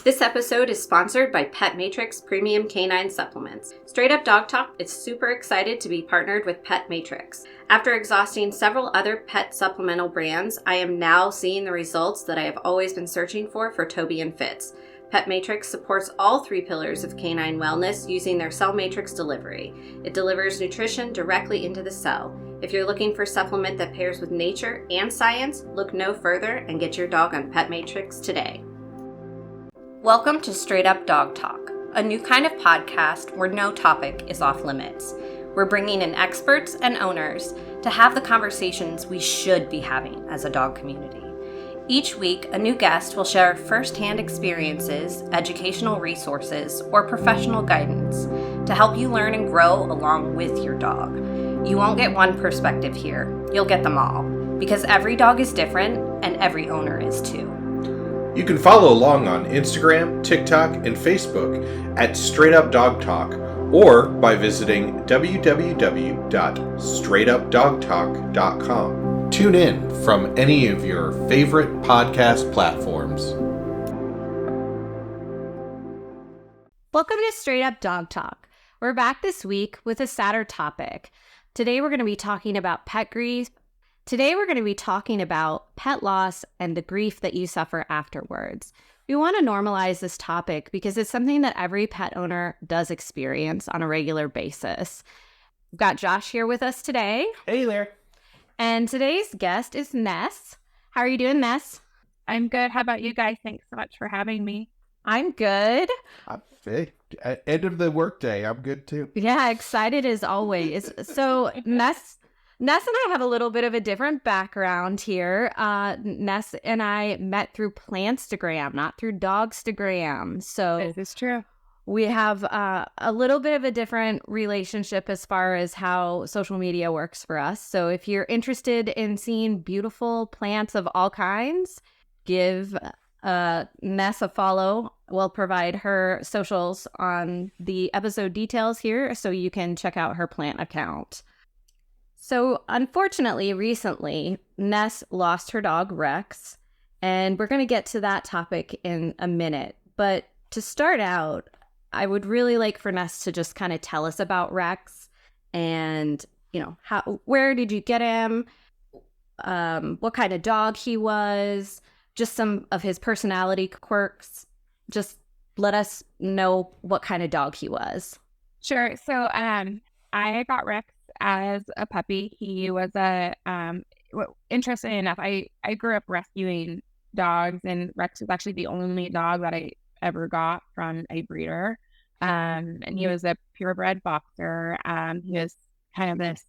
This episode is sponsored by Pet Matrix Premium Canine Supplements. Straight Up Dog Talk is super excited to be partnered with Pet Matrix. After exhausting several other pet supplemental brands, I am now seeing the results that I have always been searching for Toby and Fitz. Pet Matrix supports all three pillars of canine wellness using their cell matrix delivery. It delivers nutrition directly into the cell. If you're looking for a supplement that pairs with nature and science, look no further and get your dog on Pet Matrix today. Welcome to Straight Up Dog Talk, a new kind of podcast where no topic is off limits. We're bringing in experts and owners to have the conversations we should be having as a dog community. Each week, a new guest will share firsthand experiences, educational resources, or professional guidance to help you learn and grow along with your dog. You won't get one perspective here, you'll get them all, because every dog is different and every owner is too. You can follow along on Instagram, TikTok, and Facebook at Straight Up Dog Talk, or by visiting www.straightupdogtalk.com. Tune in from any of your favorite podcast platforms. Welcome to Straight Up Dog Talk. We're back this week with a sadder topic. Today we're going to be talking about pet grief. Today we're going to be talking about pet loss and the grief that you suffer afterwards. We want to normalize this topic because it's something that every pet owner does experience on a regular basis. We've got Josh here with us today. Hey there. And today's guest is Ness. How are you doing, Ness? I'm good. How about you guys? Thanks so much for having me. I'm good. Hey, at end of the workday, I'm good too. Yeah, excited as always. So Ness and I have a little bit of a different background here. Ness and I met through Plantstagram, not through Dogstagram. So This is true. we have a little bit of a different relationship as far as how social media works for us. So if you're interested in seeing beautiful plants of all kinds, give Ness a follow. We'll provide her socials on the episode details here so you can check out her plant account. So unfortunately, recently, Ness lost her dog, Rex, and we're going to get to that topic in a minute. But to start out, I would really like for Ness to just kind of tell us about Rex and, where did you get him? What kind of dog he was, just some of his personality quirks. Just let us know what kind of dog he was. Sure. So I got Rex as a puppy. He was interesting enough, I grew up rescuing dogs, and Rex was actually the only dog that I ever got from a breeder. And he was a purebred boxer. He was kind of this,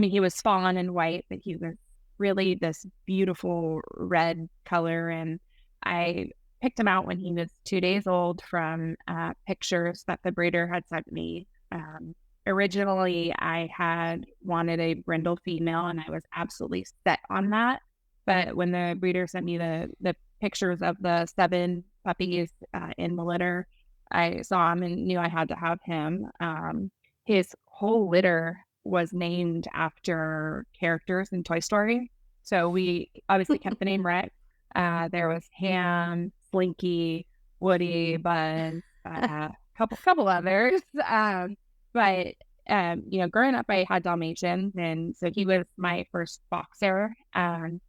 he was fawn and white, but he was really this beautiful red color. And I picked him out when he was 2 days old from pictures that the breeder had sent me. Originally, I had wanted a brindle female, and I was absolutely set on that. But when the breeder sent me the pictures of the 7 puppies in the litter, I saw him and knew I had to have him. His whole litter was named after characters in Toy Story. So we obviously kept the name Rex. There was Ham, Slinky, Woody, Buzz, couple others. But growing up, I had Dalmatians, and so he was my first boxer. And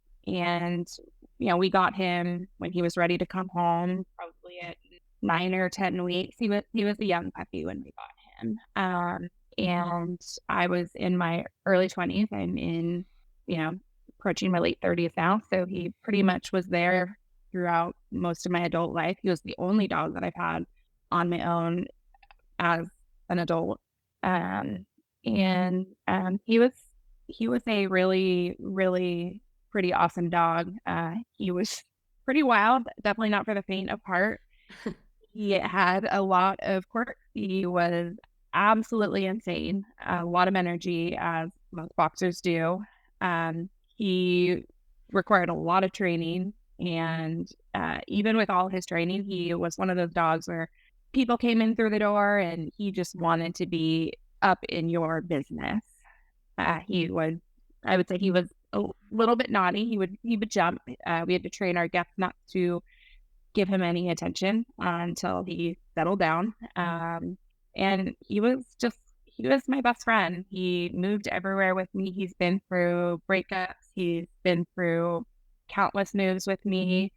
we got him when he was ready to come home, probably at 9 or 10 weeks. He was a young puppy when we got him. And I was in my early 20s. I'm in, approaching my late 30s now. So he pretty much was there throughout most of my adult life. He was the only dog that I've had on my own as an adult. He was a really, really pretty awesome dog. He was pretty wild, definitely not for the faint of heart. He had a lot of quirks. He was absolutely insane, a lot of energy, as most boxers do. He required a lot of training, and even with all his training, he was one of those dogs where people came in through the door and he just wanted to be up in your business. I would say he was a little bit naughty. He would jump. We had to train our guests not to give him any attention until he settled down. And he was my best friend. He moved everywhere with me. He's been through breakups. He's been through countless moves with me.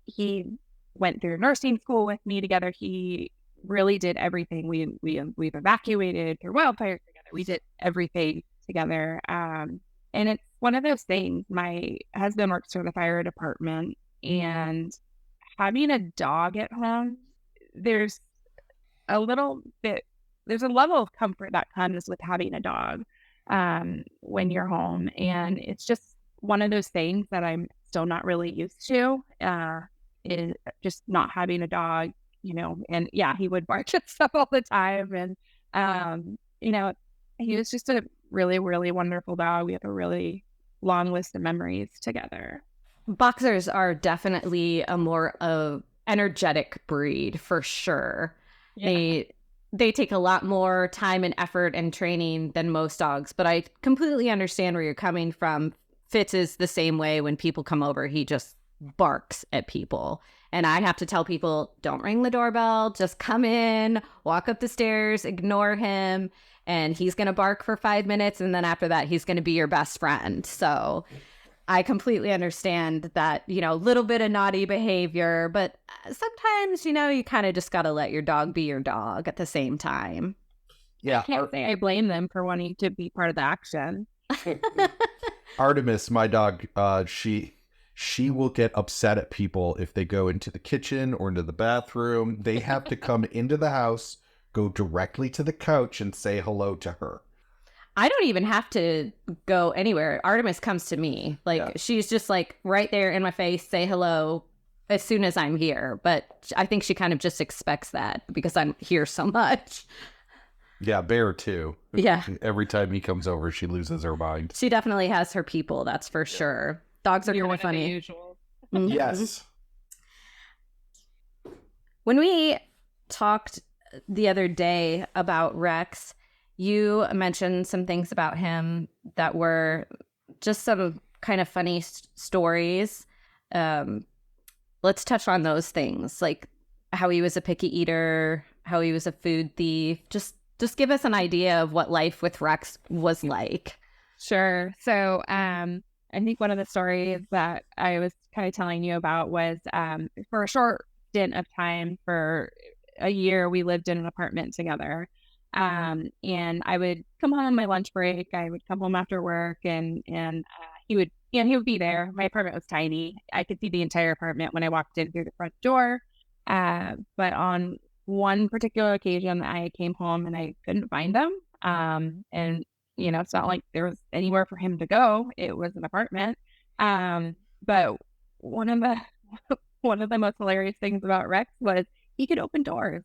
He went through nursing school with me together. He really did everything. We've evacuated through wildfires together. We did everything together. And it's one of those things. My husband works for the fire department, and having a dog at home, there's a level of comfort that comes with having a dog when you're home. And it's just one of those things that I'm still not really used to, is just not having a dog, and yeah, he would bark at stuff all the time. And, he was just a really, really wonderful dog. We have a really long list of memories together. Boxers are definitely a more energetic breed for sure. Yeah. They take a lot more time and effort and training than most dogs, but I completely understand where you're coming from. Fitz is the same way. When people come over, he just barks at people. And I have to tell people, don't ring the doorbell, just come in, walk up the stairs, ignore him, and he's going to bark for 5 minutes. And then after that, he's going to be your best friend. So I completely understand that, a little bit of naughty behavior, but sometimes, you kind of just got to let your dog be your dog at the same time. Yeah. I can't say I blame them for wanting to be part of the action. Artemis, my dog, she will get upset at people if they go into the kitchen or into the bathroom. They have to come into the house, go directly to the couch, and say hello to her. I don't even have to go anywhere. Artemis comes to me. She's just right there in my face, say hello as soon as I'm here. But I think she kind of just expects that because I'm here so much. Yeah, Bear too. Yeah. Every time he comes over, she loses her mind. She definitely has her people, that's for sure. Dogs are kind of funny. Mm-hmm. Yes. When we talked the other day about Rex, you mentioned some things about him that were just some kind of funny stories. Let's touch on those things, like how he was a picky eater, how he was a food thief. Just give us an idea of what life with Rex was like. Sure. So I think one of the stories that I was kind of telling you about was for a short stint of time, for a year, we lived in an apartment together. And I would come home on my lunch break. I would come home after work, and he would be there. My apartment was tiny. I could see the entire apartment when I walked in through the front door. But on one particular occasion, I came home and I couldn't find him. And it's not like there was anywhere for him to go. It was an apartment. But one of the most hilarious things about Rex was he could open doors.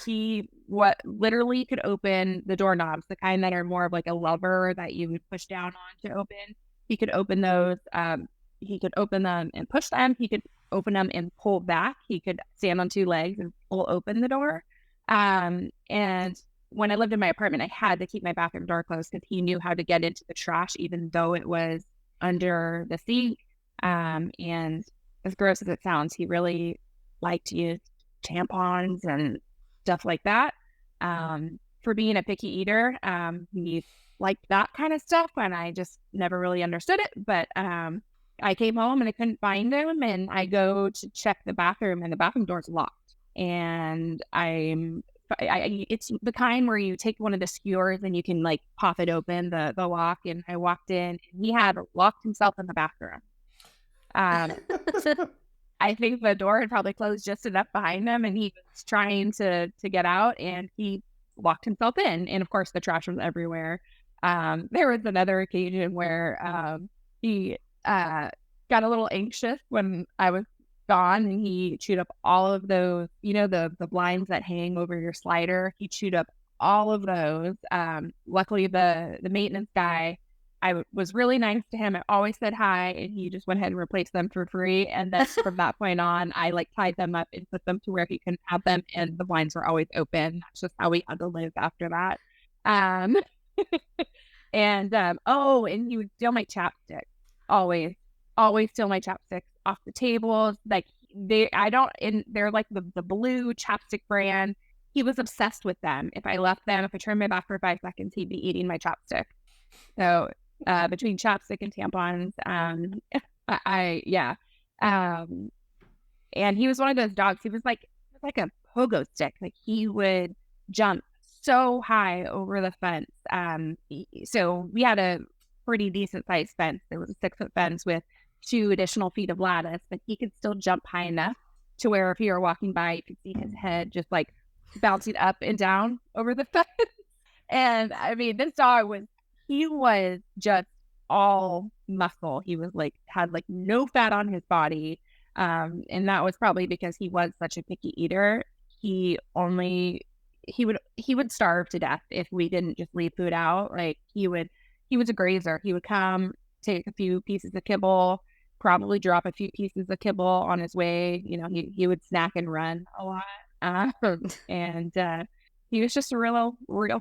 He literally could open the doorknobs, the kind that are more of like a lever that you would push down on to open. He could open those. He could open them and push them. He could open them and pull back. He could stand on two legs and pull open the door. And when I lived in my apartment, I had to keep my bathroom door closed because he knew how to get into the trash, even though it was under the sink. And as gross as it sounds, he really liked to use tampons and stuff like that. For being a picky eater, he liked that kind of stuff, and I just never really understood it. But I came home and I couldn't find him, and I go to check the bathroom, and the bathroom door's locked. And it's the kind where you take one of the skewers and you can like pop it open, the lock. And I walked in, and he had locked himself in the bathroom. I think the door had probably closed just enough behind him, and he was trying to get out, and he locked himself in. And of course, the trash was everywhere. There was another occasion where he got a little anxious when I was gone, and he chewed up all of those, the blinds that hang over your slider. He chewed up all of those. Luckily, the maintenance guy, I was really nice to him. I always said hi, and he just went ahead and replaced them for free. And then from that point on, I tied them up and put them to where he couldn't have them, and the blinds were always open. That's just how we had to live after that. And he would steal my chapstick always. always steal my chopsticks off the tables. Like they're like the blue chapstick brand. He was obsessed with them. If I turned my back for 5 seconds, he'd be eating my chopstick. So between chopstick and tampons, yeah. And he was one of those dogs. He was like a pogo stick. Like he would jump so high over the fence. So we had a pretty decent sized fence. There was a 6-foot fence with 2 additional feet of lattice, but he could still jump high enough to where if you were walking by, you could see his head just like bouncing up and down over the fence. And I mean, this dog was just all muscle. He was like, had like no fat on his body. And that was probably because he was such a picky eater. He would starve to death if we didn't just leave food out. Like he was a grazer. He would come, take a few pieces of kibble, probably drop a few pieces of kibble on his way. You know, he would snack and run a lot. And he was just a real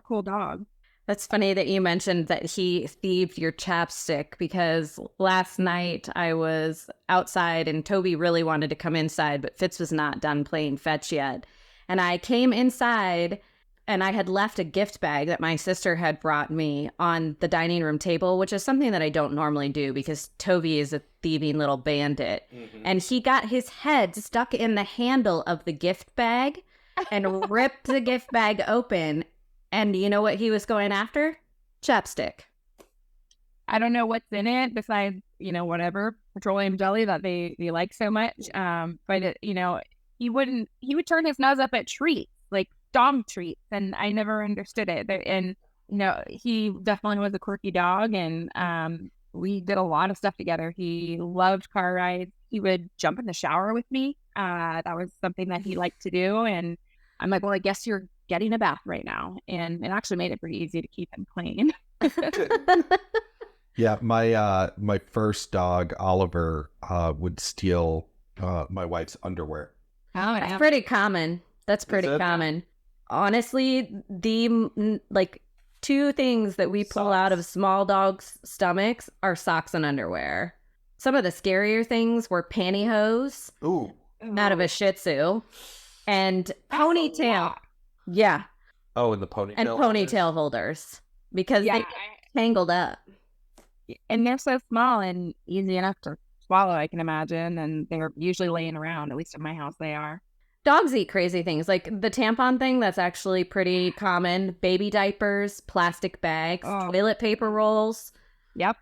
cool dog. That's funny that you mentioned that he thieved your chapstick, because last night I was outside and Toby really wanted to come inside, but Fitz was not done playing fetch yet. And I came inside and I had left a gift bag that my sister had brought me on the dining room table, which is something that I don't normally do because Toby is a thieving little bandit. Mm-hmm. And he got his head stuck in the handle of the gift bag and ripped the gift bag open. And you know what he was going after? Chapstick. I don't know what's in it besides, you know, whatever petroleum jelly that they like so much. But it, you know, he would turn his nose up at treats, like dog treats, and I never understood it. And you know, he definitely was a quirky dog, and we did a lot of stuff together. He loved car rides. He would jump in the shower with me. That was something that he liked to do, and I'm like, well, I guess you're getting a bath right now. And it actually made it pretty easy to keep him clean. Yeah, my first dog, Oliver, would steal my wife's underwear. Oh, that's pretty common. That's pretty common. Honestly, the like 2 things that we pull out of small dogs' stomachs are socks and underwear. Some of the scarier things were pantyhose out of a Shih Tzu and ponytail. Yeah. Oh, and the ponytail and ponytail holders because they get tangled up. And they're so small and easy enough to swallow, I can imagine. And they're usually laying around. At least in my house, they are. Dogs eat crazy things. Like the tampon thing, that's actually pretty common. Baby diapers, plastic bags, toilet paper rolls. Yep.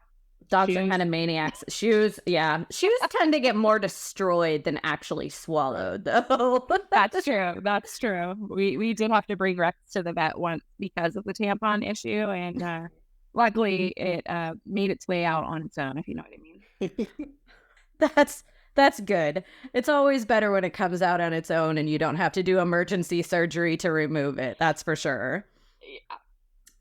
Dogs are kind of maniacs. Shoes, yeah. Shoes tend to get more destroyed than actually swallowed, though. That's true. We did have to bring Rex to the vet once because of the tampon issue, and luckily it made its way out on its own, if you know what I mean. That's good. It's always better when it comes out on its own and you don't have to do emergency surgery to remove it. That's for sure. Yeah.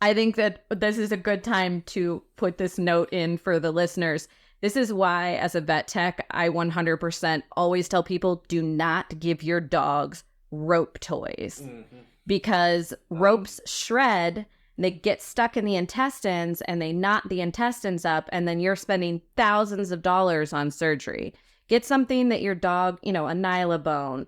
I think that this is a good time to put this note in for the listeners. This is why, as a vet tech, I 100% always tell people, do not give your dogs rope toys. Mm-hmm. Because ropes shred, they get stuck in the intestines, and they knot the intestines up, and then you're spending thousands of dollars on surgery. Get something that your dog, you know, a Nylabone,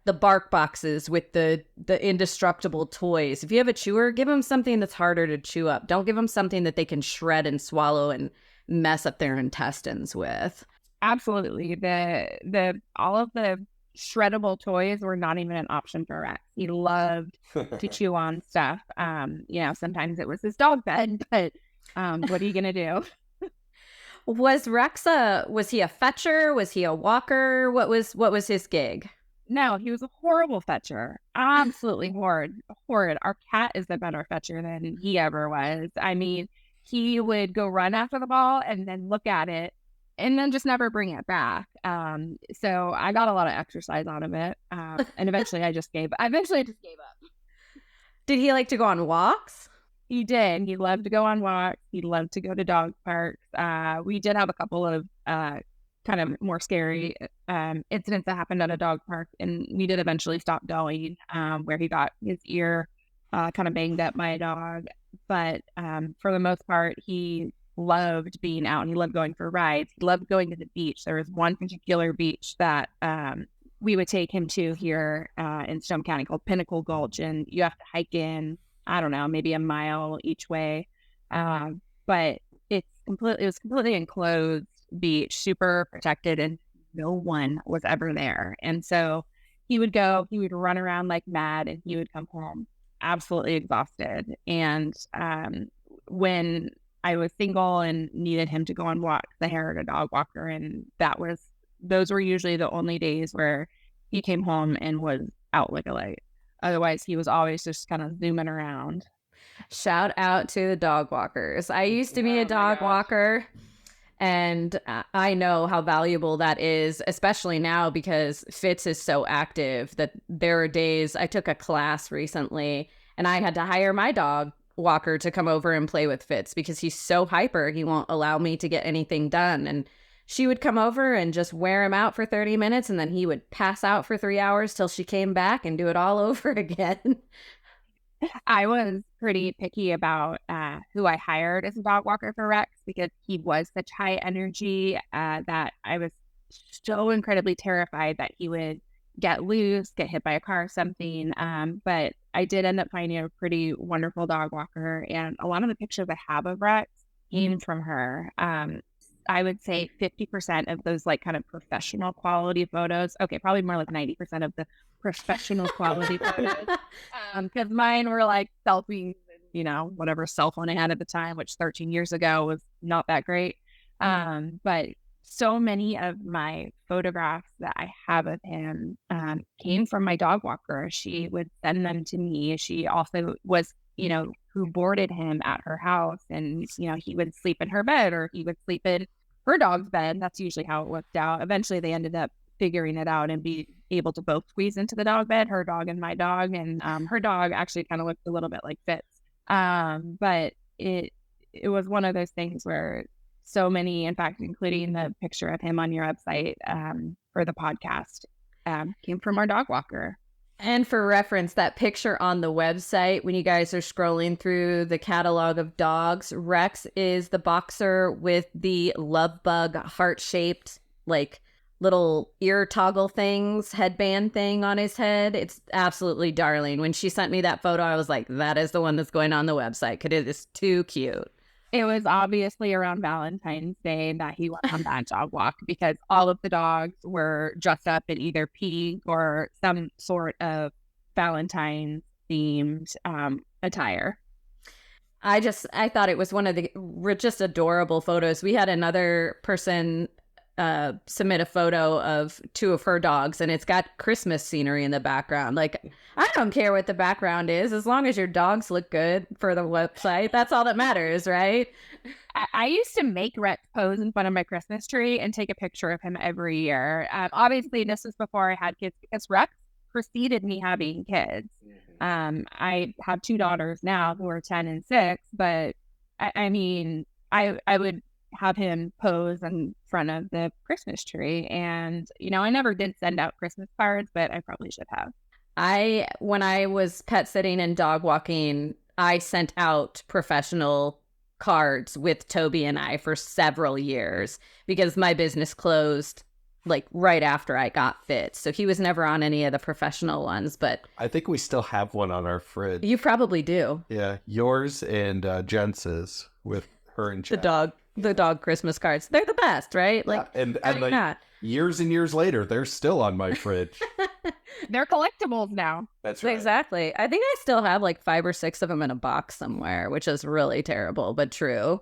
the bark boxes with the indestructible toys. If you have a chewer, give them something that's harder to chew up. Don't give them something that they can shred and swallow and mess up their intestines with. Absolutely. The all of the shreddable toys were not even an option for Rex. He loved to chew on stuff. You know, sometimes it was his dog bed, but what are you gonna do? Was Rex was he a fetcher? Was he a walker? What was his gig? No, he was a horrible fetcher. Absolutely horrid. Our cat is the better fetcher than he ever was. I mean, he would go run after the ball and then look at it and then just never bring it back. So I got a lot of exercise out of it. And eventually I just gave up. Did he like to go on walks? He did. He loved to go on walks. He loved to go to dog parks. We did have a couple of kind of more scary incidents that happened at a dog park, and we did eventually stop going, where he got his ear kind of banged up by a dog. But for the most part, he loved being out and he loved going for rides. He loved going to the beach. There was one particular beach that we would take him to here in Stone County called Pinnacle Gulch, and you have to hike in, I don't know, maybe a mile each way. But it was completely enclosed beach, super protected, and no one was ever there. And so he would run around like mad, and he would come home absolutely exhausted. And when I was single and needed him to go on walks, I hired a dog walker, and those were usually the only days where he came home and was out like a light. Otherwise, he was always just kind of zooming around. Shout out to the dog walkers. I used to be a dog walker, and I know how valuable that is, especially now because Fitz is so active that there are days. I took a class recently and I had to hire my dog walker to come over and play with Fitz because he's so hyper. He won't allow me to get anything done. And she would come over and just wear him out for 30 minutes, and then he would pass out for 3 hours till she came back and do it all over again. I was pretty picky about who I hired as a dog walker for Rex because he was such high energy that I was so incredibly terrified that he would get loose, get hit by a car or something. But I did end up finding a pretty wonderful dog walker, and a lot of the pictures I have of Rex came from her. I would say 50% of those like kind of professional quality photos. Okay, probably more like 90% of the professional quality photos. Because mine were like selfies, whatever cell phone I had at the time, which 13 years ago was not that great. But so many of my photographs that I have of him came from my dog walker. She would send them to me. She also was, who boarded him at her house, and, he would sleep in her bed or he would sleep in her dog's bed. That's usually how it worked out. Eventually they ended up figuring it out and be able to both squeeze into the dog bed, her dog and my dog. And her dog actually kind of looked a little bit like Fitz. But it was one of those things where so many, in fact, including the picture of him on your website for the podcast, came from our dog walker. And for reference, that picture on the website, when you guys are scrolling through the catalog of dogs, Rex is the boxer with the love bug heart-shaped, like, little ear toggle things, headband thing on his head. It's absolutely darling. When she sent me that photo, I was like, that is the one that's going on the website because it is too cute. It was obviously around Valentine's Day that he went on that dog walk because all of the dogs were dressed up in either pink or some sort of Valentine's themed attire. I thought it was one of the just adorable photos. We had another person submit a photo of two of her dogs, and it's got Christmas scenery in the background. Like, I don't care what the background is, as long as your dogs look good for the website. That's all that matters, right? I used to make Rex pose in front of my Christmas tree and take a picture of him every year. Obviously, this was before I had kids because Rex preceded me having kids. I have two daughters now who are 10 and 6, but I would have him pose in front of the Christmas tree. And, I never did send out Christmas cards, but I probably should have. When I was pet sitting and dog walking, I sent out professional cards with Toby and I for several years because my business closed like right after I got Fitz. So he was never on any of the professional ones, but I think we still have one on our fridge. You probably do. Yeah, yours and Jence's with her and Jack. The dog Christmas cards. They're the best, right? Like, yeah, and like years and years later, they're still on my fridge. They're collectibles now. That's right. Exactly. I think I still have like 5 or 6 of them in a box somewhere, which is really terrible, but true.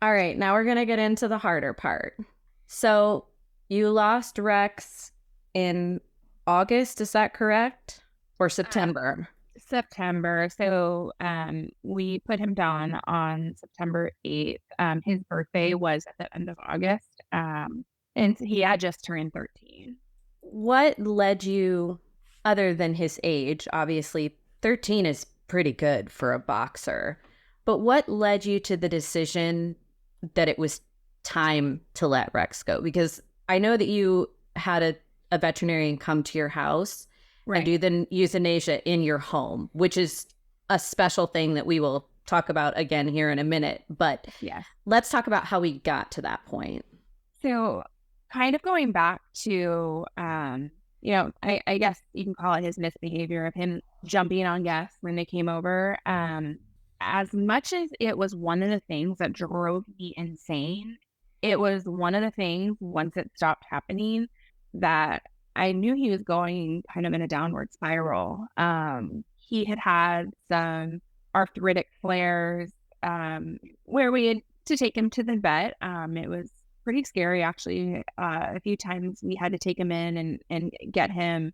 All right, now we're going to get into the harder part. So you lost Rex in August, is that correct? Or September? September. So we put him down on September 8th. His birthday was at the end of August. And he had just turned 13. What led you, other than his age, obviously 13 is pretty good for a boxer, but what led you to the decision that it was time to let Rex go? Because I know that you had a veterinarian come to your house. Right. And do the euthanasia in your home, which is a special thing that we will talk about again here in a minute. But Yes. let's talk about how we got to that point. So kind of going back to, I guess you can call it his misbehavior of him jumping on guests when they came over. As much as it was one of the things that drove me insane, it was one of the things, once it stopped happening, that I knew he was going kind of in a downward spiral. He had some arthritic flares, where we had to take him to the vet. It was pretty scary, actually. A few times we had to take him in and get him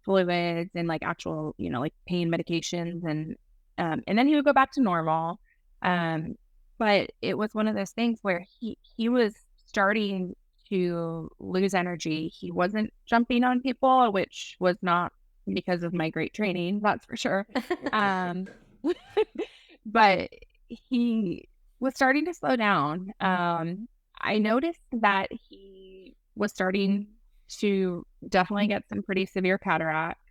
fluids and like actual, like pain medications, and then he would go back to normal. But it was one of those things where he was starting to lose energy. He wasn't jumping on people, which was not because of my great training, that's for sure. But he was starting to slow down. I noticed that he was starting to definitely get some pretty severe cataracts.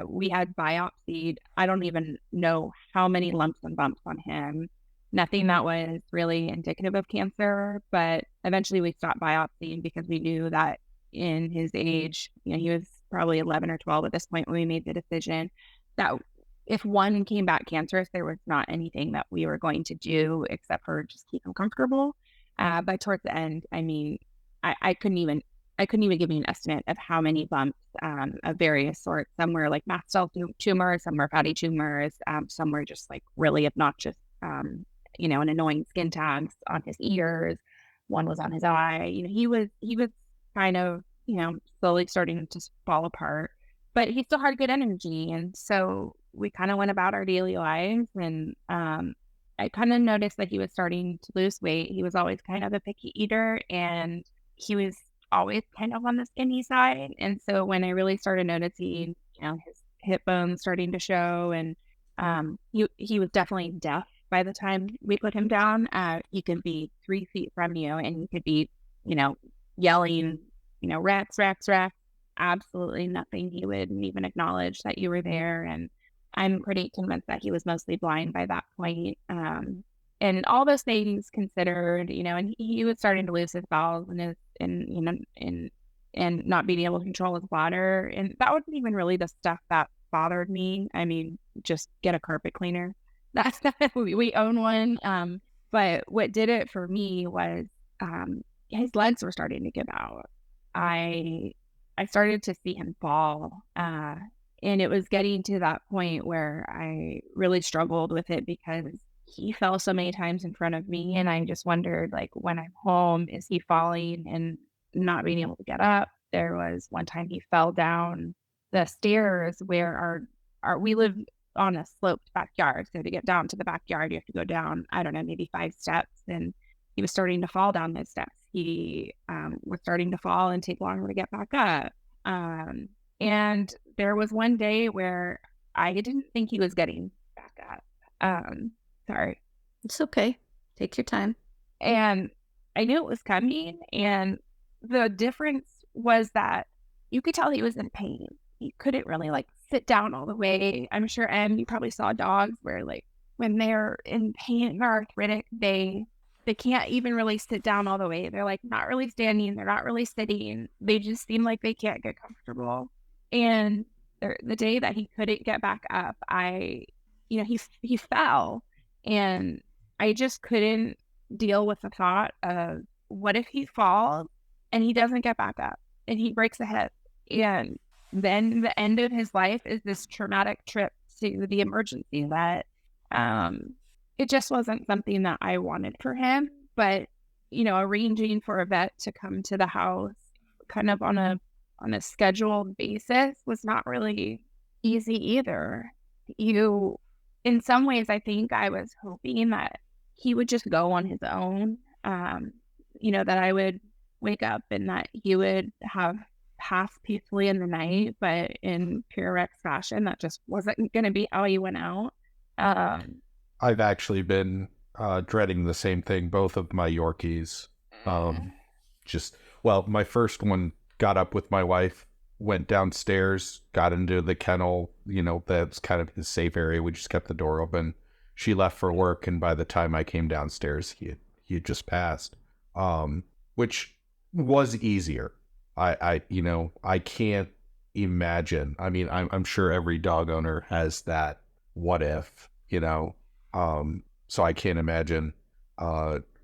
We had biopsied, I don't even know how many lumps and bumps on him. Nothing that was really indicative of cancer, but eventually we stopped biopsying because we knew that in his age, he was probably 11 or 12 at this point when we made the decision that if one came back cancerous, there was not anything that we were going to do except for just keep him comfortable. But towards the end, I mean, I couldn't even give you an estimate of how many bumps of various sorts. Some were like mast cell tumors, some were fatty tumors, some were just like really obnoxious, an annoying skin tags on his ears. One was on his eye. He was kind of, slowly starting to fall apart, but he still had good energy. And so we kind of went about our daily lives, and I kind of noticed that he was starting to lose weight. He was always kind of a picky eater, and he was always kind of on the skinny side. And so when I really started noticing, his hip bones starting to show, and he was definitely deaf by the time we put him down. He could be 3 feet from you, and he could be, yelling, rats, rats, rats. Absolutely nothing. He wouldn't even acknowledge that you were there. And I'm pretty convinced that he was mostly blind by that point. And all those things considered, and he was starting to lose his bowels and not being able to control his bladder. And that wasn't even really the stuff that bothered me. I mean, just get a carpet cleaner. That's we own one. But what did it for me was his legs were starting to give out. I started to see him fall. And it was getting to that point where I really struggled with it because he fell so many times in front of me. And I just wondered, like, when I'm home, is he falling and not being able to get up? There was one time he fell down the stairs where we live on a sloped backyard. So to get down to the backyard, you have to go down, I don't know, maybe 5 steps. And he was starting to fall down those steps. He was starting to fall and take longer to get back up. And there was one day where I didn't think he was getting back up. Sorry. It's okay. Take your time. And I knew it was coming. And the difference was that you could tell he was in pain. He couldn't really like sit down all the way. I'm sure, you probably saw dogs where like when they're in pain and arthritic, they can't even really sit down all the way. They're like not really standing. They're not really sitting. They just seem like they can't get comfortable. And the day that he couldn't get back up, he fell, and I just couldn't deal with the thought of what if he falls and he doesn't get back up and he breaks a hip, and then the end of his life is this traumatic trip to the emergency that it just wasn't something that I wanted for him. But arranging for a vet to come to the house kind of on a scheduled basis was not really easy either. In some ways, I think I was hoping that he would just go on his own, that I would wake up and that he would have passed peacefully in the night, but in pure Rex fashion, that just wasn't going to be how he went out. I've actually been dreading the same thing. Both of my Yorkies, my first one got up with my wife, went downstairs, got into the kennel, that's kind of his safe area. We just kept the door open. she left for work, and by the time I came downstairs, he had just passed. Which was easier. I can't imagine. I mean, I'm sure every dog owner has that what if, so I can't imagine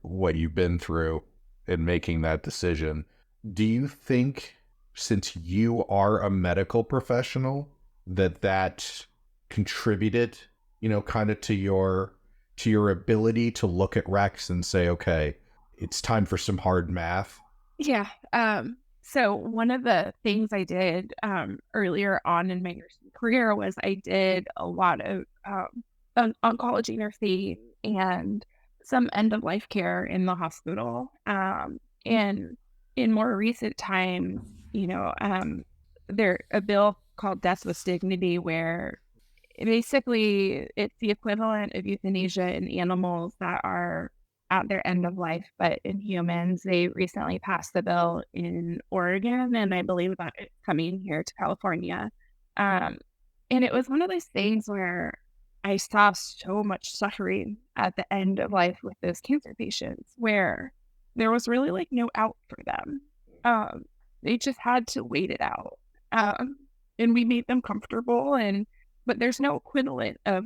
what you've been through in making that decision. Do you think, since you are a medical professional, that contributed, kind of to your ability to look at Rex and say, okay, it's time for some hard math? Yeah. So one of the things I did earlier on in my nursing career was I did a lot of oncology nursing and some end of life care in the hospital. And in more recent times, there a bill called Death with Dignity, where basically it's the equivalent of euthanasia in animals that are at their end of life, but in humans. They recently passed the bill in Oregon, and I believe that it's coming here to California. Um, and it was one of those things where I saw so much suffering at the end of life with those cancer patients, where there was really like no out for them. They just had to wait it out. And we made them comfortable, but there's no equivalent of,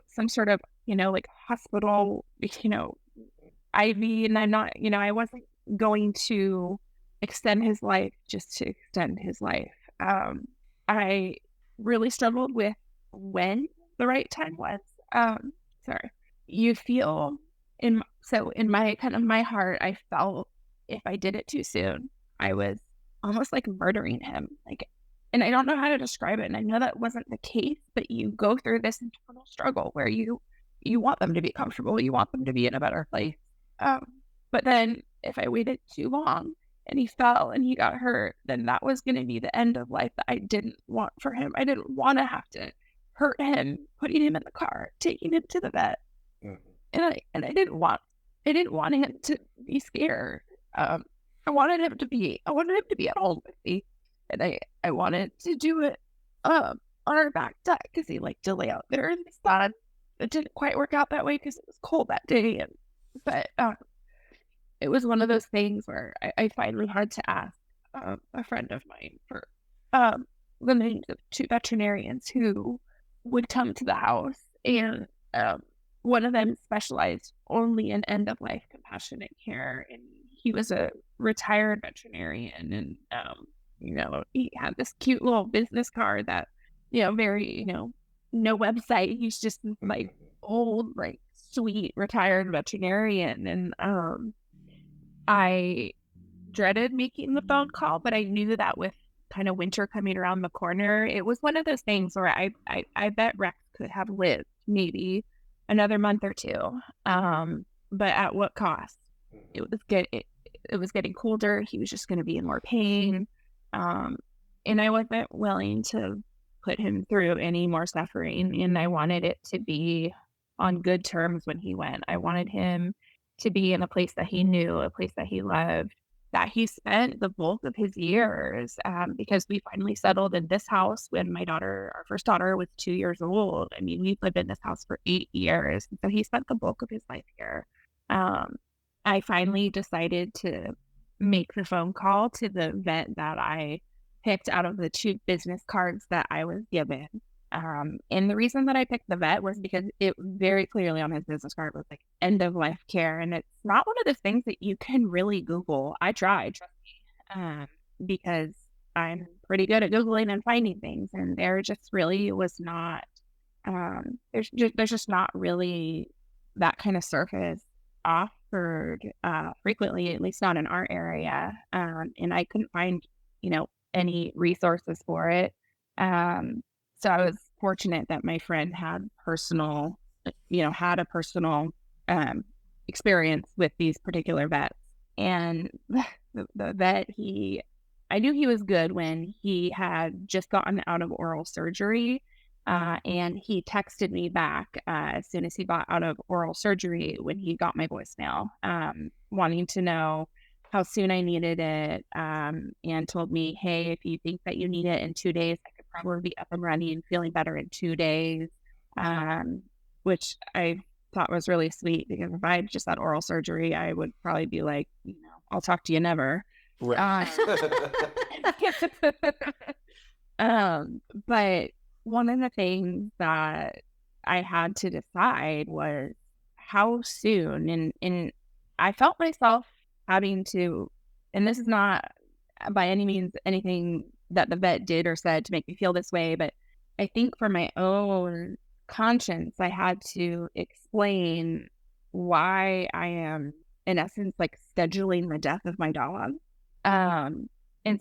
some sort of, like hospital, IV. And I'm not, I wasn't going to extend his life just to extend his life. I really struggled with when the right time was. Sorry. You feel in my kind of my heart, I felt if I did it too soon, I was almost like murdering him. Like, and I don't know how to describe it. And I know that wasn't the case, but you go through this internal struggle where you want them to be comfortable. You want them to be in a better place. But then if I waited too long and he fell and he got hurt, then that was going to be the end of life that I didn't want for him. I didn't want to have to hurt him, putting him in the car, taking him to the vet. And I didn't want him to be scared. I wanted him to be at home with me. And I wanted to do it on our back deck because he liked to lay out there in the sun. It didn't quite work out that way because it was cold that day. But it was one of those things where I finally had to ask a friend of mine for the names of 2 veterinarians who would come to the house. And one of them specialized only in end-of-life compassionate care. And he was a retired veterinarian. And, he had this cute little business card that, very, no website. He's just like old, like sweet retired veterinarian. And I dreaded making the phone call, but I knew that with kind of winter coming around the corner, it was one of those things where I bet Rex could have lived maybe another month or 2. But at what cost? It was getting colder. He was just going to be in more pain. And I wasn't willing to put him through any more suffering. And I wanted it to be on good terms when he went. I wanted him to be in a place that he knew, a place that he loved, that he spent the bulk of his years, because we finally settled in this house when our first daughter was 2 years old. I mean, we've lived in this house for 8 years. So he spent the bulk of his life here. I finally decided to make the phone call to the vet that I picked out of the 2 business cards that I was given. And the reason that I picked the vet was because it very clearly on his business card was like end of life care. And it's not one of the things that you can really Google. I tried, trust me, because I'm pretty good at Googling and finding things. And there just really was not, there's just not really that kind of service offered frequently, at least not in our area. And I couldn't find, any resources for it. So I was fortunate that my friend had a personal experience with these particular vets. And the vet, I knew he was good when he had just gotten out of oral surgery. And he texted me back as soon as he got out of oral surgery when he got my voicemail, wanting to know how soon I needed it, and told me, hey, if you think that you need it in 2 days, I could probably be up and running and feeling better in 2 days, which I thought was really sweet, because if I had just had oral surgery, I would probably be like, I'll talk to you never. Right. But one of the things that I had to decide was how soon, and I felt myself having to, and this is not by any means anything that the vet did or said to make me feel this way, but I think for my own conscience, I had to explain why I am, in essence, like scheduling the death of my dog, and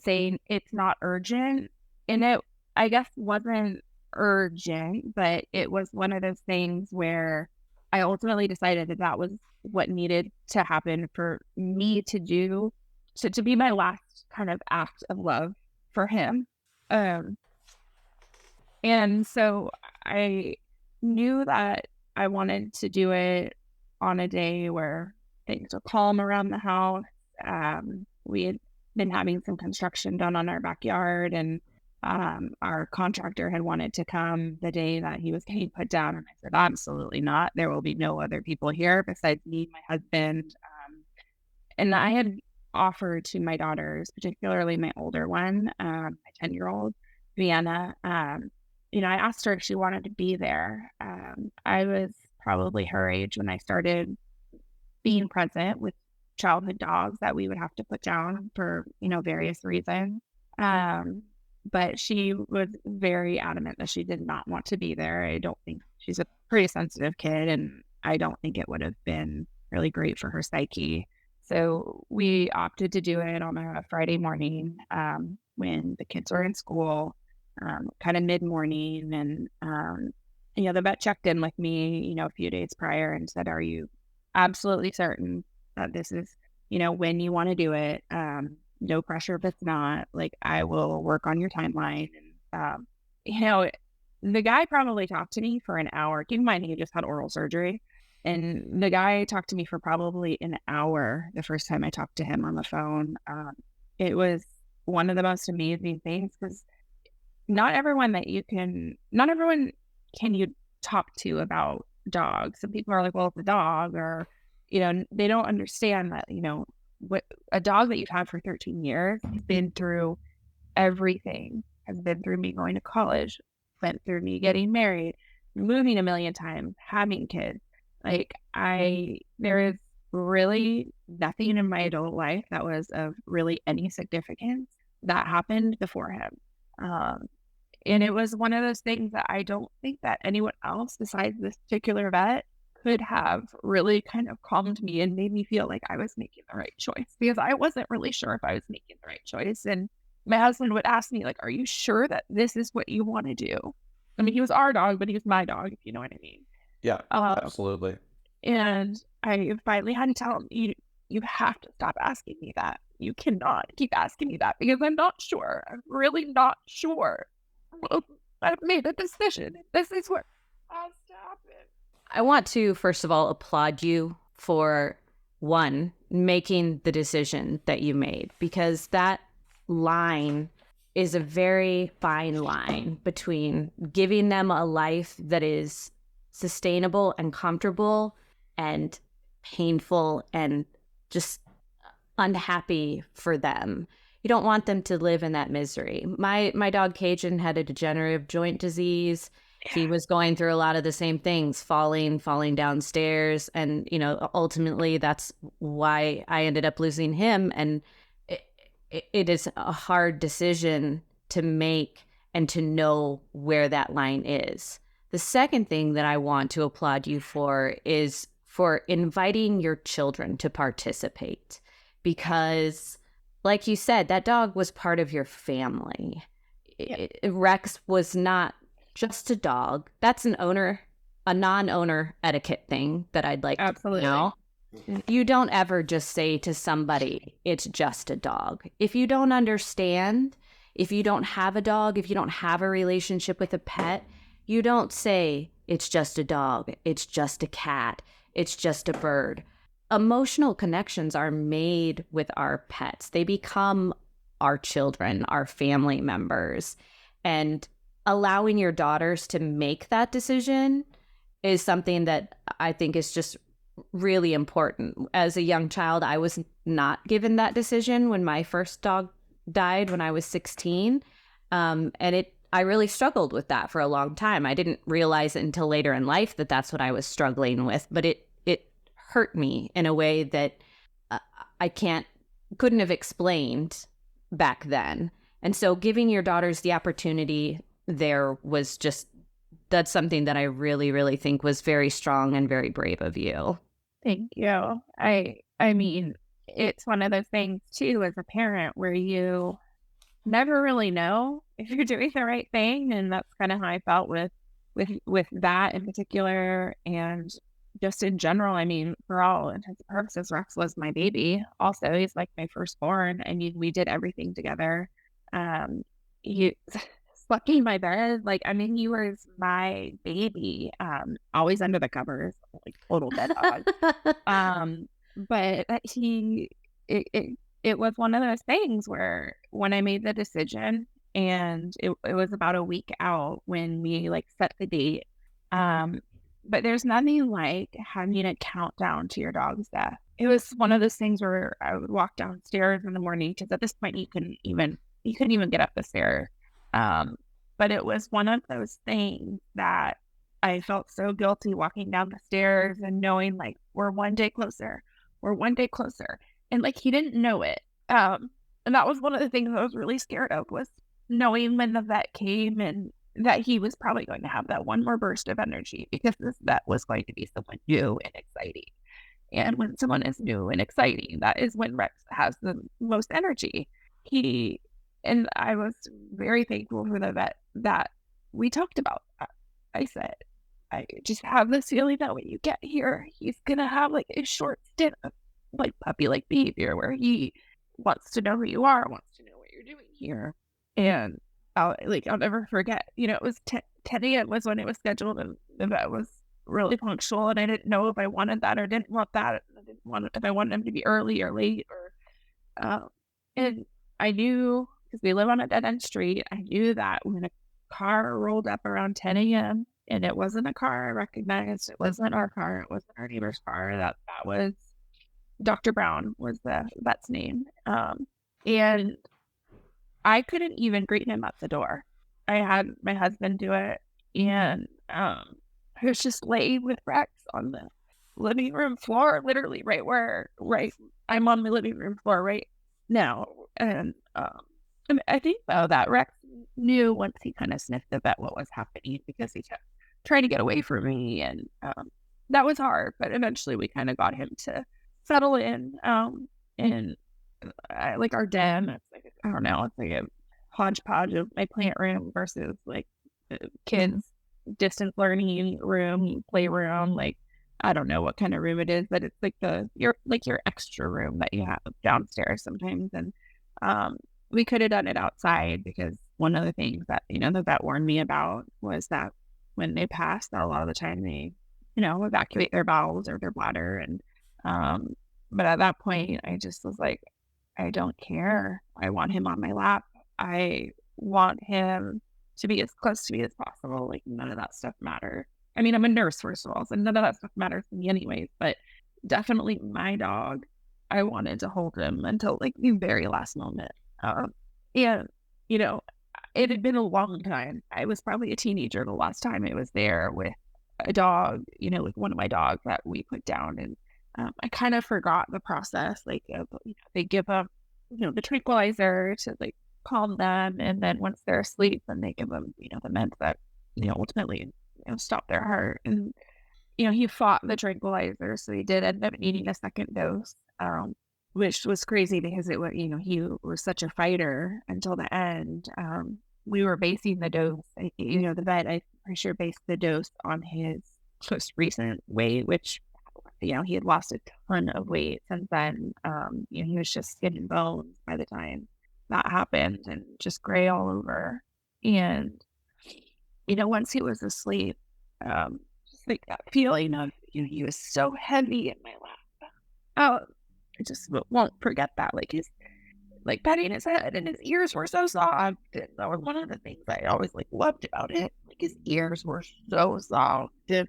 saying it's not urgent. And it, I guess, wasn't urgent, but it was one of those things where I ultimately decided that that was what needed to happen for me to do, to be my last kind of act of love for him. And so I knew that I wanted to do it on a day where things were calm around the house. We had been having some construction done on our backyard, and our contractor had wanted to come the day that he was getting put down. And I said, absolutely not. There will be no other people here besides me, my husband. And I had offered to my daughters, particularly my older one, my 10-year-old, Vienna, I asked her if she wanted to be there. I was probably her age when I started being present with childhood dogs that we would have to put down for, various reasons. But she was very adamant that she did not want to be there. I don't think, she's a pretty sensitive kid, and I don't think it would have been really great for her psyche. So we opted to do it on a Friday morning, when the kids were in school, kind of mid-morning. And, the vet checked in with me, a few days prior and said, are you absolutely certain that this is, when you want to do it? No pressure if it's not. Like, I will work on your timeline. And, the guy probably talked to me for an hour. Keep in mind, he just had oral surgery. And the guy talked to me for probably an hour the first time I talked to him on the phone. It was one of the most amazing things, because not everyone can you talk to about dogs. Some people are like, well, it's a dog, or, they don't understand that, what a dog that you've had for 13 years has been through everything, has been through me going to college, went through me getting married, moving a million times, having kids. Like, there is really nothing in my adult life that was of really any significance that happened before him. And it was one of those things that I don't think that anyone else besides this particular vet could have really kind of calmed me and made me feel like I was making the right choice, because I wasn't really sure if I was making the right choice. And my husband would ask me, like, are you sure that this is what you want to do? I mean, he was our dog, but he was my dog, if you know what I mean. Yeah, absolutely. And I finally had to tell him, you have to stop asking me that. You cannot keep asking me that, because I'm not sure. I'm really not sure. I've made a decision. This is what has to happen. I want to, first of all, applaud you for, one, making the decision that you made, because that line is a very fine line between giving them a life that is sustainable and comfortable and painful and just unhappy for them. You don't want them to live in that misery. My dog Cajun had a degenerative joint disease. He was going through a lot of the same things, falling downstairs. And, ultimately that's why I ended up losing him. And it is a hard decision to make and to know where that line is. The second thing that I want to applaud you for is for inviting your children to participate, because, like you said, that dog was part of your family. Yep. Rex was not just a dog. That's a non-owner etiquette thing that I'd like Absolutely. to know. You don't ever just say to somebody, it's just a dog. If you don't understand, if you don't have a dog, if you don't have a relationship with a pet, you don't say, it's just a dog, it's just a cat, it's just a bird. Emotional connections are made with our pets. They become our children, our family members. And allowing your daughters to make that decision is something that I think is just really important. As a young child, I was not given that decision when my first dog died when I was 16. I really struggled with that for a long time. I didn't realize it until later in life that that's what I was struggling with, but it hurt me in a way that I couldn't have explained back then. And so giving your daughters the opportunity there was just, that's something that I really, really think was very strong and very brave of you. Thank you. I mean, it's one of those things too, as a parent, where you never really know if you're doing the right thing. And that's kind of how I felt with that in particular. And just in general, I mean, for all intents and purposes, Rex was my baby. Also, he's like my firstborn. I mean, we did everything together. He slept in my bed. Like, I mean, he was my baby. Always under the covers, like total bed hog. But it was one of those things where when I made the decision, and it was about a week out when we like set the date. But there's nothing like having a countdown to your dog's death. It was one of those things where I would walk downstairs in the morning, because at this point you couldn't even get up the stairs. But it was one of those things that I felt so guilty walking down the stairs and knowing like we're one day closer. And like he didn't know it. And that was one of the things I was really scared of, was knowing when the vet came and that he was probably going to have that one more burst of energy, because this vet was going to be someone new and exciting. And when someone is new and exciting, that is when Rex has the most energy. And I was very thankful for the vet that we talked about that. I said, I just have this feeling that when you get here, he's going to have like a short stint of like puppy-like behavior where he wants to know who you are, wants to know what you're doing here. And I'll never forget, it was 10 a.m. was when it was scheduled, and the vet was really punctual, and I didn't know if I wanted that or didn't want that. I didn't want if I wanted him to be early or late, and I knew, because we live on a dead-end street, I knew that when a car rolled up around 10 a.m. and it wasn't a car I recognized, it wasn't our car, it wasn't our neighbor's car, that was Dr. Brown was the vet's name. And I couldn't even greet him at the door. I had my husband do it, and I was just laying with Rex on the living room floor, literally right. I'm on the living room floor right now, and I think though that Rex knew once he kind of sniffed the vet what was happening, because he kept trying to get away from me, and that was hard. But eventually, we kind of got him to settle in, and like our den, it's like, I don't know, it's like a hodgepodge of my plant room versus like kids distance learning room, playroom, like I don't know what kind of room it is, but it's like your extra room that you have downstairs sometimes. And we could have done it outside, because one of the things that the vet warned me about was that when they pass, that a lot of the time they evacuate their bowels or their bladder. And but at that point I just was like, I don't care. I want him on my lap. I want him to be as close to me as possible. Like, none of that stuff matters. I mean, I'm a nurse, first of all, so none of that stuff matters to me anyways, but definitely my dog, I wanted to hold him until like the very last moment. And, it had been a long time. I was probably a teenager the last time I was there with a dog, like one of my dogs that we put down. And I kind of forgot the process. Like, they give them, the tranquilizer to like calm them, and then once they're asleep, then they give them, the meds that, ultimately, stop their heart. And he fought the tranquilizer, so he did end up needing a second dose, which was crazy because it was, he was such a fighter until the end. We were basing the dose, the vet, I'm pretty sure, based the dose on his most recent weight, which he had lost a ton of weight since then. He was just skin and bones by the time that happened, and just gray all over. And, once he was asleep, just like that feeling of, he was so heavy in my lap. Oh, I just won't forget that. Like, his, like, patting his head, and his ears were so soft. And that was one of the things I always loved about it. Like, his ears were so soft. And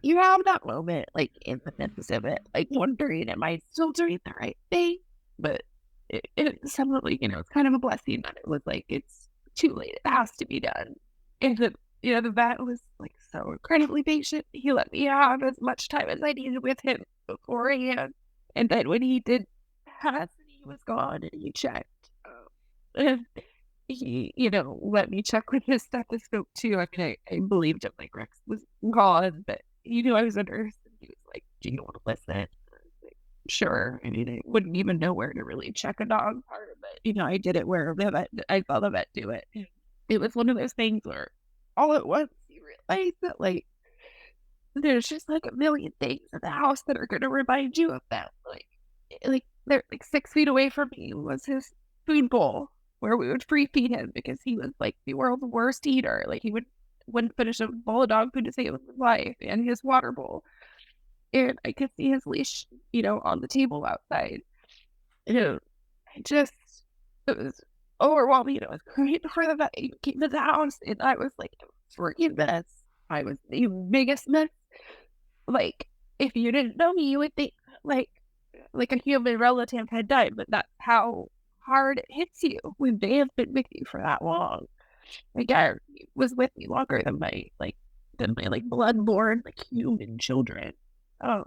you have that moment, like, in the midst of it, like, wondering, am I still doing the right thing? But it suddenly, it's kind of a blessing that it was like, it's too late. It has to be done. And the vet was, like, so incredibly patient. He let me have as much time as I needed with him beforehand. And then when he did pass and he was gone and he checked, and he, let me check with his stethoscope too. I mean, I believed him, like, Rex was gone, but he knew I was a nurse, and he was like, "Do you want to listen?" I was like, "Sure." I mean, I wouldn't even know where to really check a dog part of it. I did it where I saw the vet do it. And it was one of those things where all at once you realize that, like, there's just like a million things in the house that are going to remind you of that. Like they're like 6 feet away from me was his food bowl where we would free feed him because he was like the world's worst eater. Like he wouldn't finish a bowl of dog food to save his life, and his water bowl. And I could see his leash, on the table outside. And it was overwhelming. It was right before the vet came to the house, and I was like, freaking mess. I was the biggest mess. Like, if you didn't know me, you would think like a human relative had died, but that's how hard it hits you when they have been with you for that long. Like, I was with me longer than my blood-born, like, human children. Um,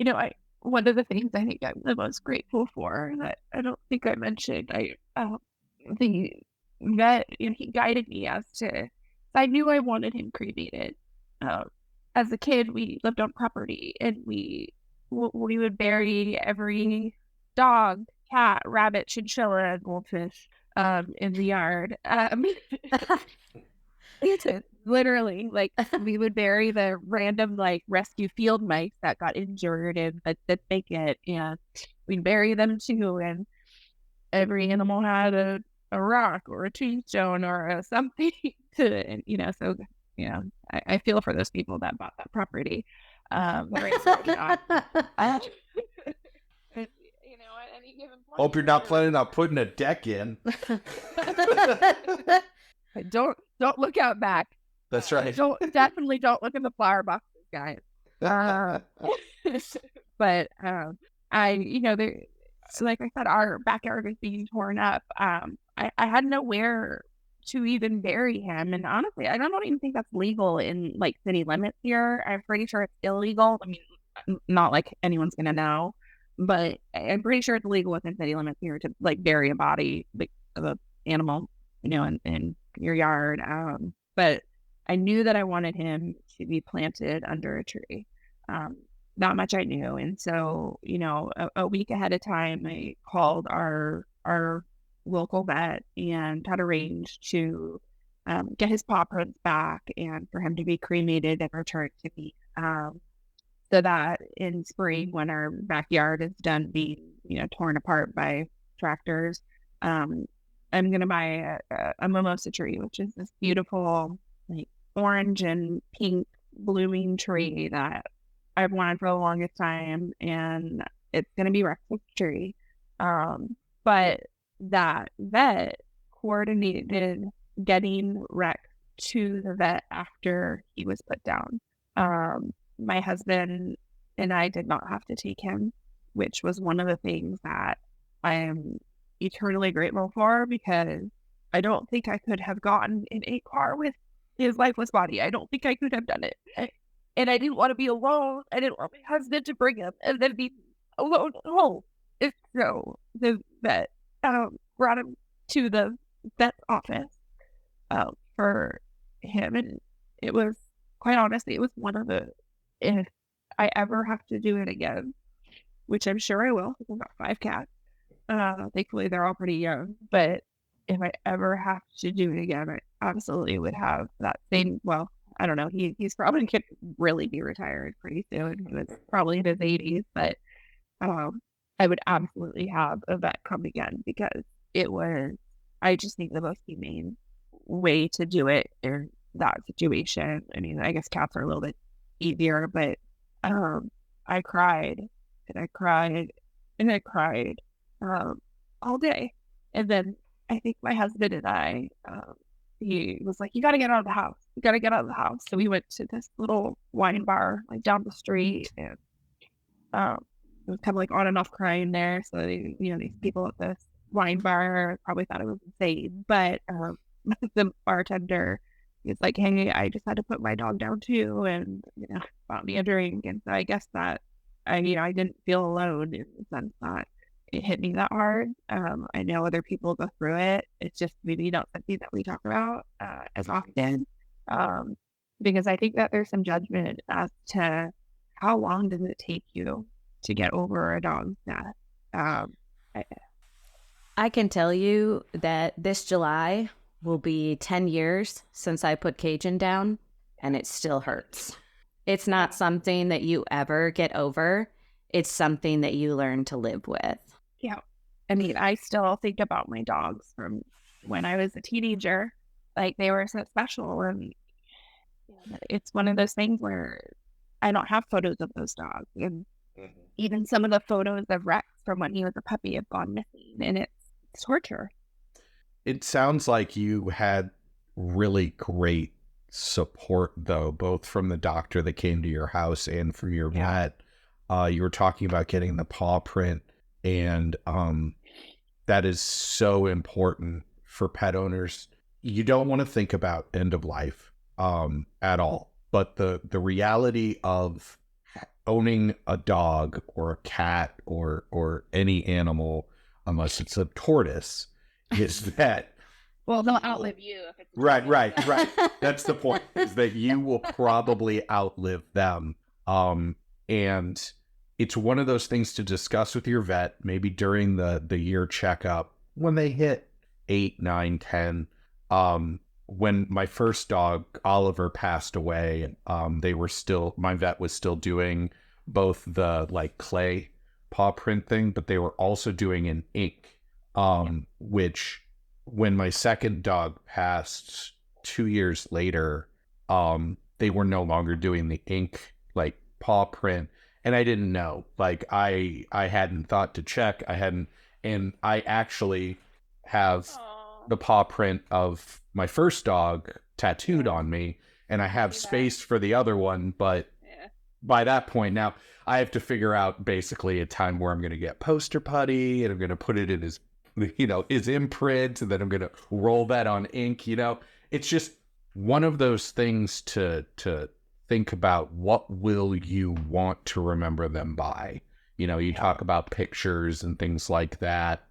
I one of the things I think I'm the most grateful for that I don't think I mentioned, the vet, he guided me as to, I knew I wanted him cremated. Um, as a kid, we lived on property, and we would bury every dog, cat, rabbit, chinchilla, and goldfish in the yard. It's literally like we would bury the random like rescue field mice that got injured and that make it, and we'd bury them too. And every animal had a rock or a tombstone or something to, and so I feel for those people that bought that property. At any given point. Hope you're not planning on putting a deck in. Don't look out back. That's right. Definitely don't look in the flower boxes, guys. But there, like I said, our backyard is being torn up. I had nowhere to even bury him, and honestly, I don't even think that's legal in like city limits here. I'm pretty sure it's illegal. I mean, not like anyone's gonna know, but I'm pretty sure it's illegal within city limits here to like bury a body like of an animal, in your yard. But I knew that I wanted him to be planted under a tree. Not much I knew. And so, a week ahead of time, I called our local vet and had arranged to get his paw prints back and for him to be cremated and returned to me. So that in spring, when our backyard is done being, torn apart by tractors, I'm going to buy a mimosa tree, which is this beautiful, like, orange and pink blooming tree that I've wanted for the longest time, and it's going to be Rex's tree. But that vet coordinated getting Rex to the vet after he was put down. My husband and I did not have to take him, which was one of the things that I am eternally grateful for, because I don't think I could have gotten in a car with his lifeless body. I don't think I could have done it. And I didn't want to be alone. I didn't want my husband to bring him and then be alone at home. And so the vet brought him to the vet's office for him. And it was, quite honestly, it was one of the, if I ever have to do it again, which I'm sure I will, because I've got 5 cats. Thankfully, they're all pretty young. But if I ever have to do it again, I absolutely would have that same, well, I don't know. He's probably going to really be retired pretty soon. He was probably in his 80s, but I would absolutely have a vet come again, because it was, I just think, the most humane way to do it in that situation. I mean, I guess cats are a little bit easier, but I cried and I cried and I cried all day. And then I think my husband and I, he was like, "You got to get out of the house. we got to get out of the house. So we went to this little wine bar like down the street, and it was kind of like on and off crying there. So they, these people at this wine bar probably thought it was insane, but the bartender was like, "Hey, I just had to put my dog down too," and bought me a drink. And so I guess that I didn't feel alone in the sense that it hit me that hard. I know other people go through it. It's just maybe not something that we talk about as often, because I think that there's some judgment as to how long does it take you to get over a dog's death. I can tell you that this July will be 10 years since I put Cajun down, and it still hurts. It's not something that you ever get over. It's something that you learn to live with. Yeah. I mean, I still think about my dogs from when I was a teenager. Like, they were so special. And it's one of those things where I don't have photos of those dogs. And even some of the photos of Rex from when he was a puppy have gone missing. And it's torture. It sounds like you had really great support, though, both from the doctor that came to your house and from your vet. You were talking about getting the paw print, and that is so important for pet owners. You don't want to think about end of life at all, but the reality of owning a dog or a cat or any animal, unless it's a tortoise, is that well, they'll outlive you if it's right. That's the point, is that you will probably outlive them. And it's one of those things to discuss with your vet, maybe during the year checkup when they hit 8, 9, 10. When my first dog, Oliver, passed away, my vet was still doing both the like clay paw print thing, but they were also doing an ink, which when my second dog passed 2 years later, they were no longer doing the ink, like paw print. And I didn't know, like I hadn't thought to check. And I actually have the paw print of my first dog tattooed on me, and I have space for the other one. But by that point now, I have to figure out basically a time where I'm going to get poster putty, and I'm going to put it in his imprint, and then I'm going to roll that on ink. It's just one of those things to think about. What will you want to remember them by? You talk about pictures and things like that.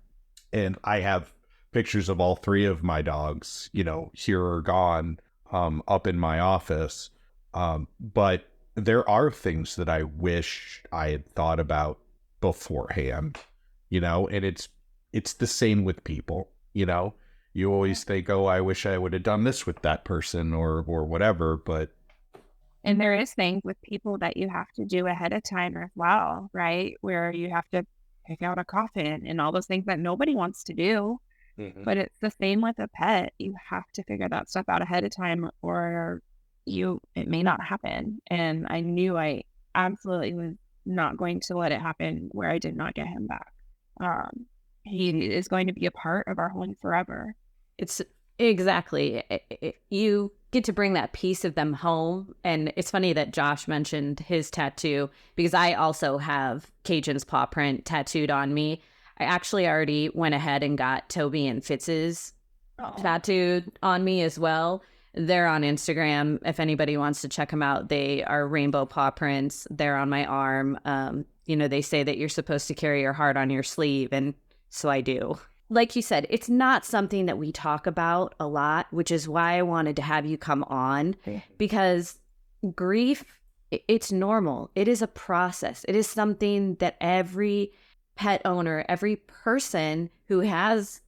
And I have pictures of all 3 of my dogs, here or gone, up in my office. But there are things that I wish I had thought about beforehand, and it's the same with people. You always think, oh, I wish I would have done this with that person or whatever, but. And there is things with people that you have to do ahead of time as well, right? Where you have to pick out a coffin and all those things that nobody wants to do. Mm-hmm. But it's the same with a pet. You have to figure that stuff out ahead of time, or it may not happen. And I knew I absolutely was not going to let it happen where I did not get him back. He is going to be a part of our home forever. It's exactly. You get to bring that piece of them home. And it's funny that Josh mentioned his tattoo, because I also have Cajun's paw print tattooed on me. I actually already went ahead and got Toby and Fitz's tattooed on me as well. They're on Instagram. If anybody wants to check them out, they are rainbow paw prints. They're on my arm. They say that you're supposed to carry your heart on your sleeve, and so I do. Like you said, it's not something that we talk about a lot, which is why I wanted to have you come on, because grief, it's normal. It is a process. It is something that every pet owner, every person who has,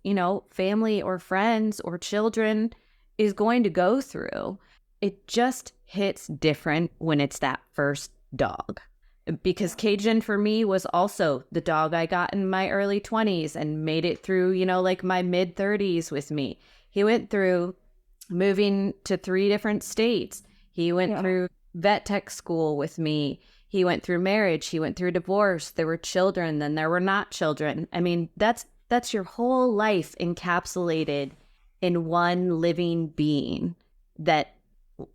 family or friends or children is going to go through. It just hits different when it's that first dog. Because Cajun for me was also the dog I got in my early 20s and made it through, like my mid 30s with me. He went through moving to 3 different states. He went through vet tech school with me. He went through marriage. He went through divorce. There were children, then there were not children. I mean, that's your whole life encapsulated in one living being that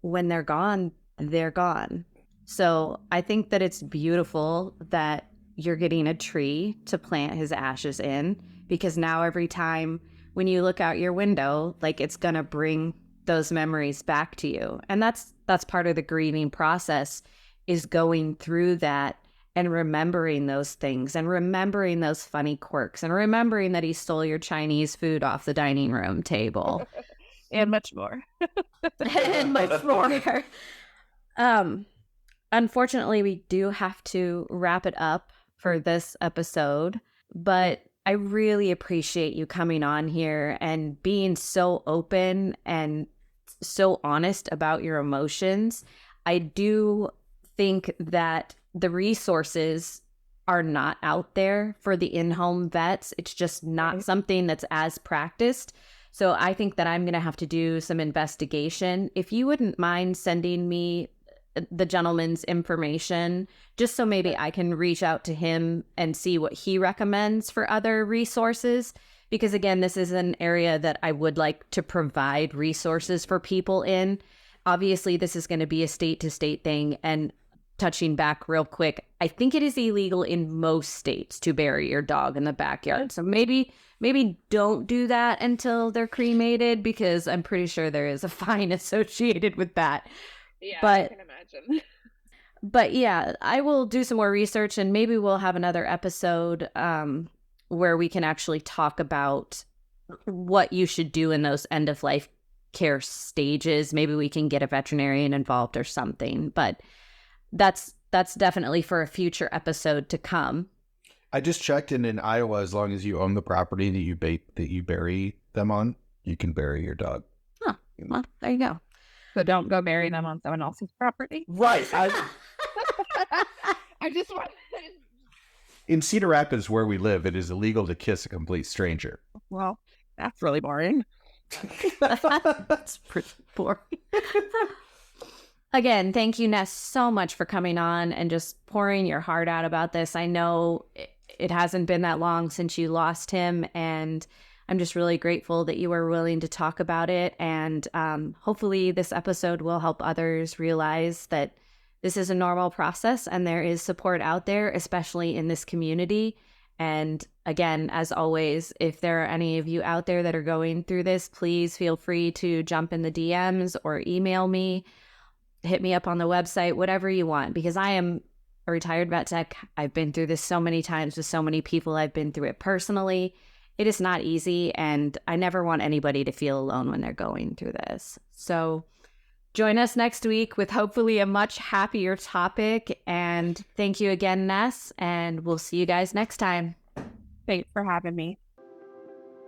when they're gone, they're gone. So I think that it's beautiful that you're getting a tree to plant his ashes in, because now every time when you look out your window, like, it's going to bring those memories back to you. And that's part of the grieving process, is going through that and remembering those things and remembering those funny quirks and remembering that he stole your Chinese food off the dining room table. And much more. And much more. Unfortunately, we do have to wrap it up for this episode, but I really appreciate you coming on here and being so open and so honest about your emotions. I do think that the resources are not out there for the in-home vets. It's just not something that's as practiced. So I think that I'm going to have to do some investigation. If you wouldn't mind sending me the gentleman's information, just so maybe I can reach out to him and see what he recommends for other resources. Because again, this is an area that I would like to provide resources for people in. Obviously, this is going to be a state-to-state thing. And touching back real quick, I think it is illegal in most states to bury your dog in the backyard. So maybe don't do that until they're cremated, because I'm pretty sure there is a fine associated with that. Yeah, but I can imagine. But yeah, I will do some more research, and maybe we'll have another episode where we can actually talk about what you should do in those end-of-life care stages. Maybe we can get a veterinarian involved or something, but that's definitely for a future episode to come. I just checked, in Iowa, as long as you own the property that you bury them on, you can bury your dog. Oh, well, there you go. So don't go bury them on someone else's property. Right. I just want. In Cedar Rapids, where we live, it is illegal to kiss a complete stranger. Well, that's really boring. That's pretty boring. Again, thank you, Ness, so much for coming on and just pouring your heart out about this. I know it hasn't been that long since you lost him, and I'm just really grateful that you were willing to talk about it. And hopefully this episode will help others realize that this is a normal process and there is support out there, especially in this community. And again, as always, if there are any of you out there that are going through this, please feel free to jump in the DMs or email me, hit me up on the website, whatever you want, because I am a retired vet tech. I've been through this so many times with so many people. I've been through it personally. It is not easy, and I never want anybody to feel alone when they're going through this. So join us next week with hopefully a much happier topic. And thank you again, Ness, and we'll see you guys next time. Thanks for having me.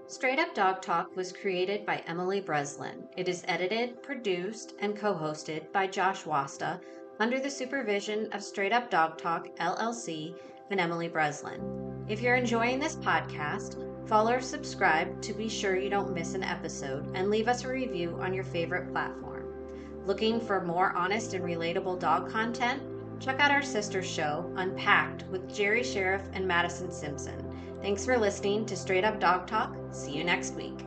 Straight Up Dog Talk was created by Emily Breslin. It is edited, produced, and co-hosted by Josh Wasta under the supervision of Straight Up Dog Talk, LLC, and Emily Breslin. If you're enjoying this podcast, follow or subscribe to be sure you don't miss an episode, and leave us a review on your favorite platform. Looking for more honest and relatable dog content? Check out our sister show, Unpacked, with Jerry Sheriff and Madison Simpson. Thanks for listening to Straight Up Dog Talk. See you next week.